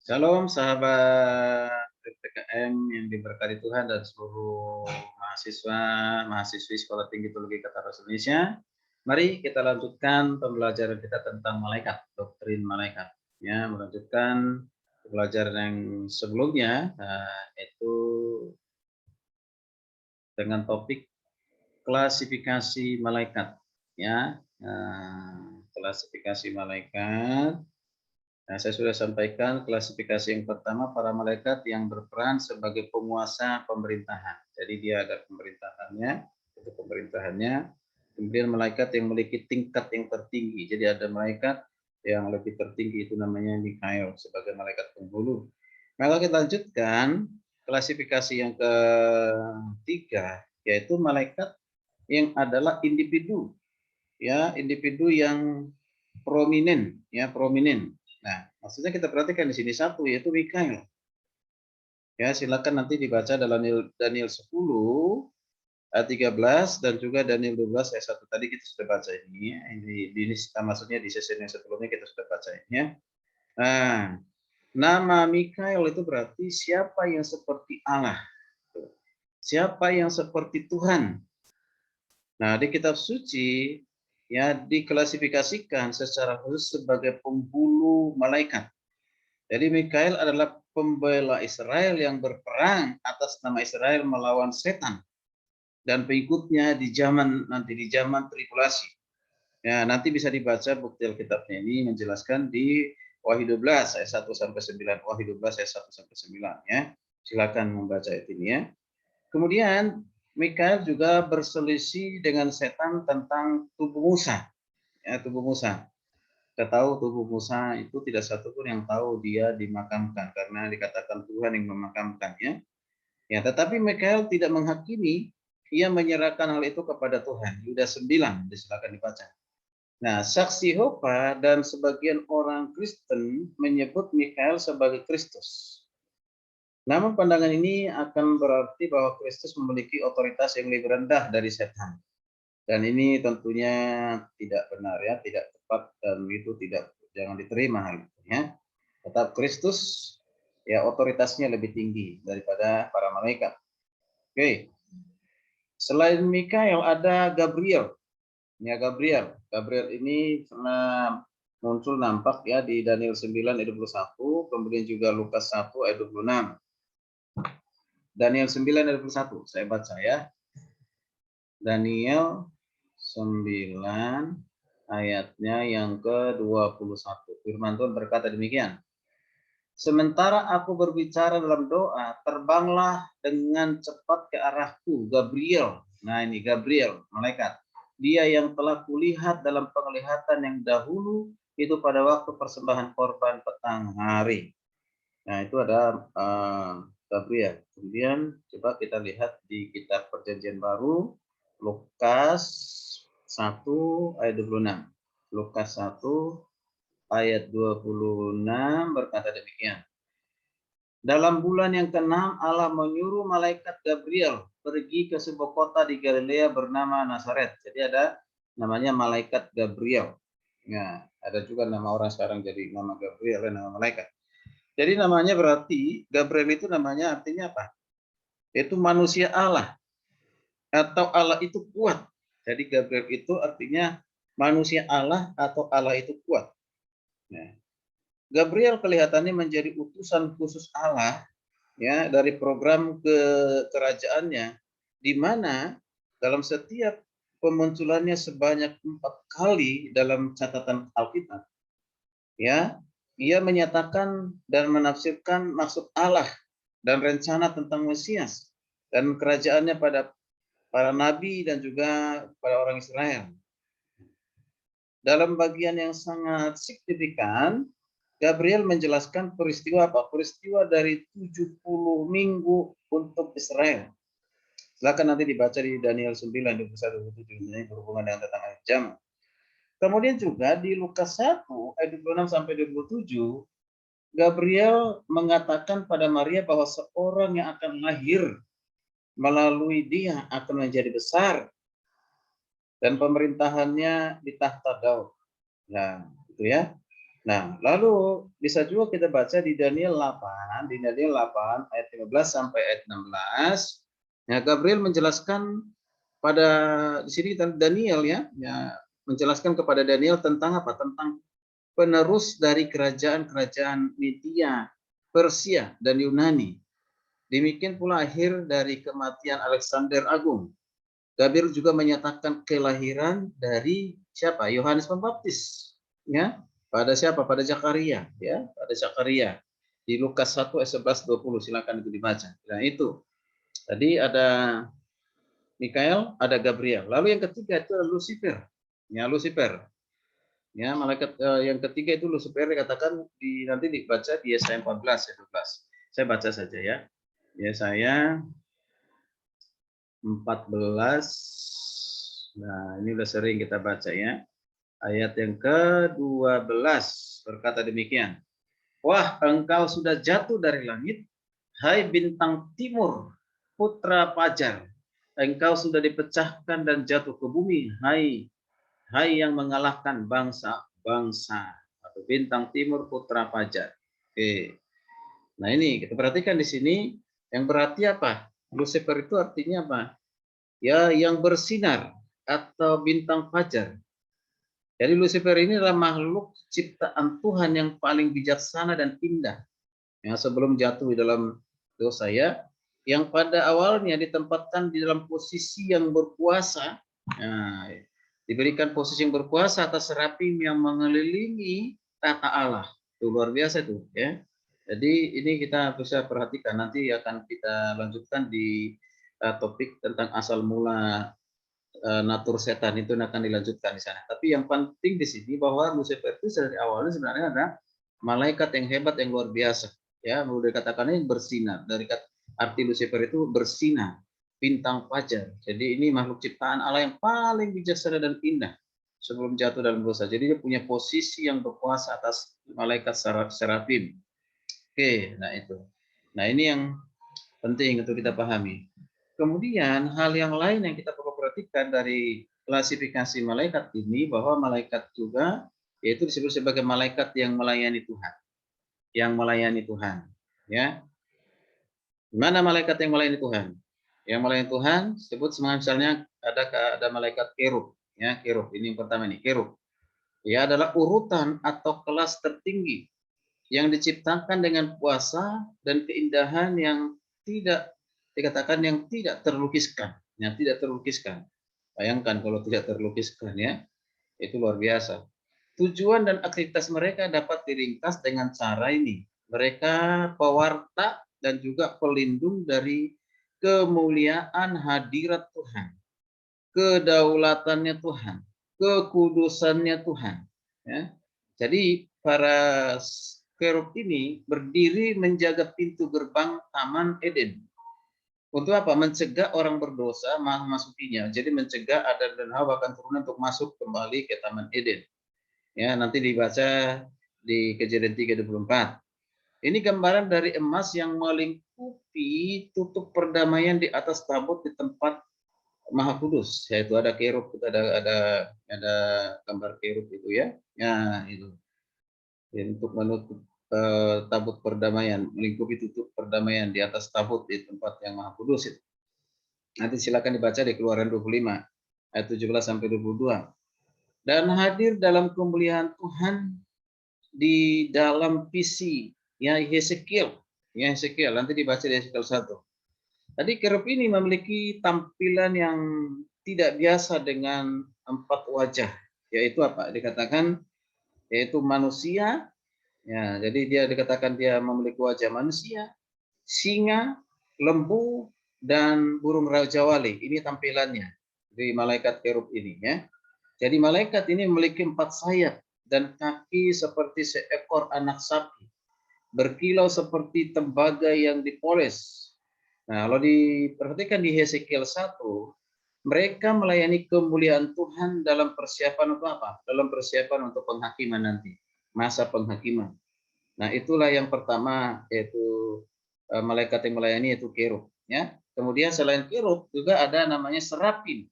Shalom sahabat PPKM yang diberkati Tuhan dan seluruh mahasiswa, mahasiswi Sekolah Tinggi Teologi Kata Rasul Indonesia. Mari kita lanjutkan pembelajaran kita tentang malaikat, doktrin malaikat. Ya, melanjutkan pembelajaran yang sebelumnya, yaitu dengan topik klasifikasi malaikat. Ya, klasifikasi malaikat. Nah, saya sudah sampaikan klasifikasi yang pertama, para malaikat yang berperan sebagai penguasa pemerintahan. Jadi dia ada pemerintahannya, itu pemerintahannya. Kemudian malaikat yang memiliki tingkat yang tertinggi. Jadi ada malaikat yang lebih tertinggi, itu namanya Mikael sebagai malaikat penghulu. Maka kita lanjutkan klasifikasi yang ketiga, yaitu malaikat yang adalah individu, ya, individu yang prominent, ya, prominent. Nah, maksudnya kita perhatikan di sini satu, yaitu Mikael. Ya, silakan nanti dibaca dalam Daniel 10 ayat 13 dan juga Daniel 12 ayat 1 tadi kita sudah baca ini. Ya. Ini maksudnya di sesi yang sebelumnya kita sudah baca ini. Ya. Nah, nama Mikael itu berarti siapa yang seperti Allah. Siapa yang seperti Tuhan. Nah, di kitab suci ya diklasifikasikan secara khusus sebagai penghulu malaikat. Jadi Mikael adalah pembela Israel yang berperang atas nama Israel melawan setan dan pengikutnya di zaman tribulasi. Ya, nanti bisa dibaca bukti Alkitabnya ini menjelaskan di Wahyu 12 ayat 1 sampai 9. Wahyu 12 ayat 1 sampai 9 ya. Silakan membaca itu ini ya. Kemudian Mikael juga berselisih dengan setan tentang tubuh Musa. Ya, tubuh Musa. Kita tahu tubuh Musa itu tidak satupun yang tahu dia dimakamkan karena dikatakan Tuhan yang memakamkannya. Ya, tetapi Mikael tidak menghakimi, ia menyerahkan hal itu kepada Tuhan. Yudas 9, silakan dibaca. Nah, saksi Yehova dan sebagian orang Kristen menyebut Mikael sebagai Kristus. Namun pandangan ini akan berarti bahwa Kristus memiliki otoritas yang lebih rendah dari setan. Dan ini tentunya tidak benar ya, tidak tepat dan itu tidak jangan diterima hal itu ya. Tetap Kristus ya otoritasnya lebih tinggi daripada para malaikat. Oke. Selain Mikael ada Gabriel. Ya Gabriel. Gabriel ini pernah muncul nampak ya di Daniel 9 ayat 21, kemudian juga Lukas 1 ayat 26. Daniel 9 ayat 21, saya baca ya. Daniel 9 ayatnya yang ke-21. Firman Tuhan berkata demikian. Sementara aku berbicara dalam doa, terbanglah dengan cepat ke arahku Gabriel. Nah ini Gabriel, malaikat. Dia yang telah kulihat dalam penglihatan yang dahulu, itu pada waktu persembahan korban petang hari. Nah itu ada Gabriel. Kemudian coba kita lihat di kitab Perjanjian Baru, Lukas 1 ayat 26. Lukas 1 ayat 26 berkata demikian. Dalam bulan yang ke-6 Allah menyuruh malaikat Gabriel pergi ke sebuah kota di Galilea bernama Nazaret. Jadi ada namanya malaikat Gabriel. Nah, ada juga nama orang sekarang jadi nama Gabriel, nama malaikat. Jadi namanya berarti Gabriel itu namanya artinya apa? Itu manusia Allah atau Allah itu kuat. Jadi Gabriel itu artinya manusia Allah atau Allah itu kuat. Nah, Gabriel kelihatannya menjadi utusan khusus Allah ya dari program kerajaannya, di mana dalam setiap pemunculannya sebanyak 4 kali dalam catatan Alkitab, ya, ia menyatakan dan menafsirkan maksud Allah dan rencana tentang Mesias dan kerajaannya pada para nabi dan juga pada orang Israel. Dalam bagian yang sangat signifikan, Gabriel menjelaskan peristiwa apa? Peristiwa dari 70 minggu untuk Israel. Silakan nanti dibaca di Daniel 9, 21-27 ini berhubungan dengan tentang akhir jam. Kemudian juga di Lukas 1 ayat 26 sampai 27, Gabriel mengatakan pada Maria bahwa seorang yang akan lahir melalui dia akan menjadi besar dan pemerintahannya di tahta Daud. Nah, itu ya. Nah, lalu bisa juga kita baca di Daniel 8, di Daniel 8 ayat 15 sampai ayat 16. Ya, Gabriel menjelaskan pada di sini Daniel ya menjelaskan kepada Daniel tentang apa? Tentang penerus dari kerajaan-kerajaan Media, Persia, dan Yunani. Demikian pula akhir dari kematian Alexander Agung. Gabriel juga menyatakan kelahiran dari siapa? Yohanes Pembaptis. Ya, pada siapa? Pada Zakaria, ya, pada Zakaria. Di Lukas 1 ayat 11-20, silakan itu dibaca. Nah, itu. Tadi ada Mikael, ada Gabriel. Lalu yang ketiga itu adalah Lucifer. Ya, Lucifer. Ya, malaikat yang ketiga itu Lucifer dikatakan nanti dibaca di Yesaya 14 ayat 12. Saya baca saja ya. Yesaya 14. Nah, ini udah sering kita baca ya. Ayat yang ke-12 berkata demikian. Wah, engkau sudah jatuh dari langit, hai bintang timur, putra fajar. Engkau sudah dipecahkan dan jatuh ke bumi, hai yang mengalahkan bangsa-bangsa. Atau bintang timur, putra fajar. Oke. Nah, ini kita perhatikan di sini yang berarti apa? Lucifer itu artinya apa? Ya, yang bersinar atau bintang fajar. Jadi Lucifer ini adalah makhluk ciptaan Tuhan yang paling bijaksana dan indah. Yang sebelum jatuh di dalam dosa ya, yang pada awalnya ditempatkan di dalam posisi yang berkuasa, nah, diberikan posisi yang berkuasa atas serapim yang mengelilingi tata Allah. Itu luar biasa itu ya. Jadi ini kita bisa perhatikan, nanti akan kita lanjutkan di topik tentang asal mula natur setan itu akan dilanjutkan di sana. Tapi yang penting di sini bahwa Lucifer itu dari awalnya sebenarnya ada malaikat yang hebat yang luar biasa. Ya, boleh dikatakan ini bersinar. Dari arti Lucifer itu bersinar, bintang fajar. Jadi ini makhluk ciptaan Allah yang paling bijaksana dan indah sebelum jatuh dalam dosa. Jadi dia punya posisi yang berkuasa atas malaikat serafim. Oke, nah itu. Nah ini yang penting untuk kita pahami. Kemudian hal yang lain yang kita perlu perhatikan dari klasifikasi malaikat ini bahwa malaikat juga yaitu disebut sebagai malaikat yang melayani Tuhan, yang melayani Tuhan, ya. Mana malaikat yang melayani Tuhan? Yang melayani Tuhan sebut misalnya ada malaikat kerub, ya, kerub. Ini yang pertama nih, kerub. Ya, adalah urutan atau kelas tertinggi yang diciptakan dengan puasa dan keindahan yang tidak dikatakan yang tidak terlukiskan, yang tidak terlukiskan. Bayangkan kalau tidak terlukiskan ya, itu luar biasa. Tujuan dan aktivitas mereka dapat diringkas dengan cara ini. Mereka pewarta dan juga pelindung dari kemuliaan hadirat Tuhan, kedaulatannya Tuhan, kekudusannya Tuhan. Ya. Jadi para kerub ini berdiri menjaga pintu gerbang Taman Eden. Untuk apa? Mencegah orang berdosa memasukinya. Jadi mencegah Adam dan Hawa akan turun untuk masuk kembali ke Taman Eden. Ya, nanti dibaca di Kejadian 3:24. Ini gambaran dari emas yang melingkupi tutup perdamaian di atas tabut di tempat Maha Kudus, yaitu ada kerub, ada gambar kerub itu ya. Ya, itu. Untuk menutup tabut perdamaian, melingkupi tutup perdamaian di atas tabut di tempat yang Maha Kudus itu. Nanti silakan dibaca di Keluaran 25 ayat 17 sampai 22. Dan hadir dalam kemuliaan Tuhan di dalam visi ya Hesekiel. Ya Hesekiel, nanti dibaca di Hesekiel 1. Tadi kerub ini memiliki tampilan yang tidak biasa dengan 4 wajah, yaitu apa? Dikatakan yaitu manusia, ya, jadi dia dikatakan dia memiliki wajah manusia, singa, lembu, dan burung raja wali. Ini tampilannya di malaikat kerub ini ya. Jadi malaikat ini memiliki 4 sayap dan kaki seperti seekor anak sapi, berkilau seperti tembaga yang dipoles. Nah, kalau diperhatikan di Hesekiel 1, mereka melayani kemuliaan Tuhan dalam persiapan untuk apa? Dalam persiapan untuk penghakiman nanti, masa penghakiman. Nah, itulah yang pertama yaitu malaikat yang melayani yaitu kerub, ya. Kemudian selain kerub juga ada namanya serapim.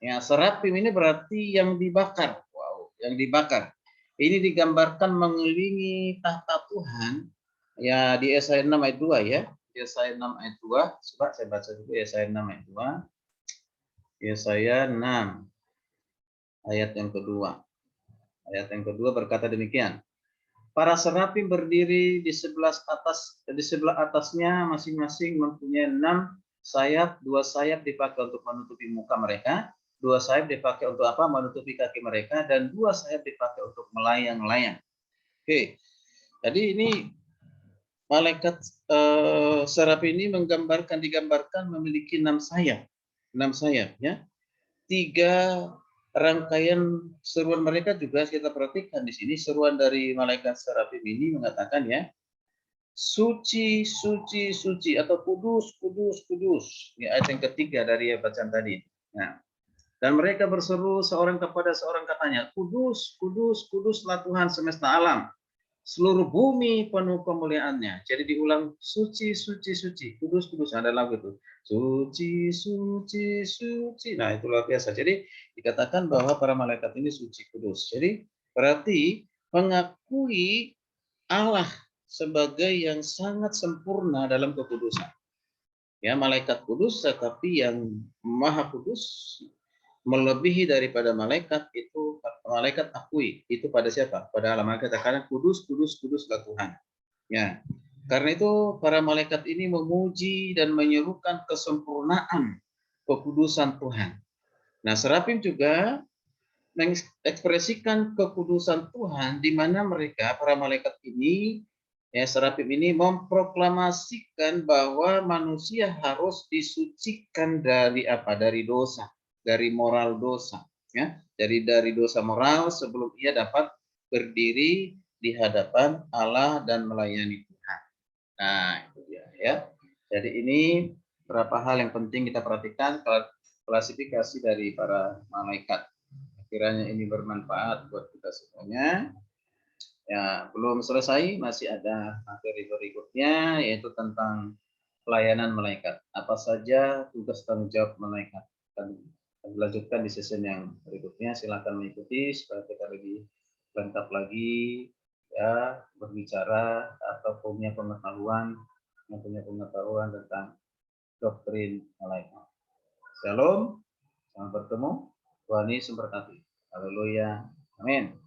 Ya, serapim ini berarti yang dibakar. Wow, yang dibakar. Ini digambarkan mengelilingi tahta Tuhan. Ya di Yesaya 6 ayat 2 ya. Yesaya 6 ayat 2. Coba saya baca dulu Yesaya 6 ayat 2. Yesaya 6 ayat yang kedua. Ayat yang kedua berkata demikian. Para serafim berdiri di sebelah atasnya masing-masing mempunyai 6 sayap, 2 sayap dipakai untuk menutupi muka mereka, 2 sayap dipakai untuk apa? Menutupi kaki mereka, dan 2 sayap dipakai untuk melayang-layang. Oke, jadi ini malaikat serafim ini digambarkan memiliki 6 sayap, 6 sayap ya. 3 rangkaian seruan mereka juga kita perhatikan di sini, seruan dari malaikat serafim ini mengatakan ya, suci, suci, suci, atau kudus, kudus, kudus. Ini ayat yang ketiga dari bacaan tadi. Nah, dan mereka berseru seorang kepada seorang katanya, kudus, kudus, kuduslah Tuhan semesta alam. Seluruh bumi penuh kemuliaannya. Jadi diulang, suci, suci, suci, kudus, kudus. Ada lagu itu. Suci, suci, suci. Nah, itu luar biasa. Jadi dikatakan bahwa para malaikat ini suci, kudus. Jadi berarti mengakui Allah sebagai yang sangat sempurna dalam kekudusan. Ya, malaikat kudus, tetapi yang maha kudus melebihi daripada malaikat itu malaikat akui itu pada siapa? Pada Allah. Maka katakan kudus, kudus, kuduslah Tuhan. Ya. Karena itu para malaikat ini memuji dan menyerukan kesempurnaan kekudusan Tuhan. Nah, serafim juga mengekspresikan kekudusan Tuhan di mana mereka para malaikat ini ya serafim ini memproklamasikan bahwa manusia harus disucikan dari apa? Dari dosa, dari moral dosa, ya. Dari dosa moral sebelum ia dapat berdiri di hadapan Allah dan melayani Tuhan. Nah, itu dia ya. Jadi ini beberapa hal yang penting kita perhatikan klasifikasi dari para malaikat. Kiranya ini bermanfaat buat kita semuanya. Ya, belum selesai, masih ada materi berikutnya, yaitu tentang pelayanan malaikat. Apa saja tugas tanggung jawab malaikat. Akan dilanjutkan di sesi yang berikutnya. Silakan mengikuti supaya kita lebih lengkap lagi ya berbicara atau punya pengetahuan tentang doktrin malaikat. Shalom, sampai bertemu. Tuhan Yesus memberkati. Haleluya. Amin.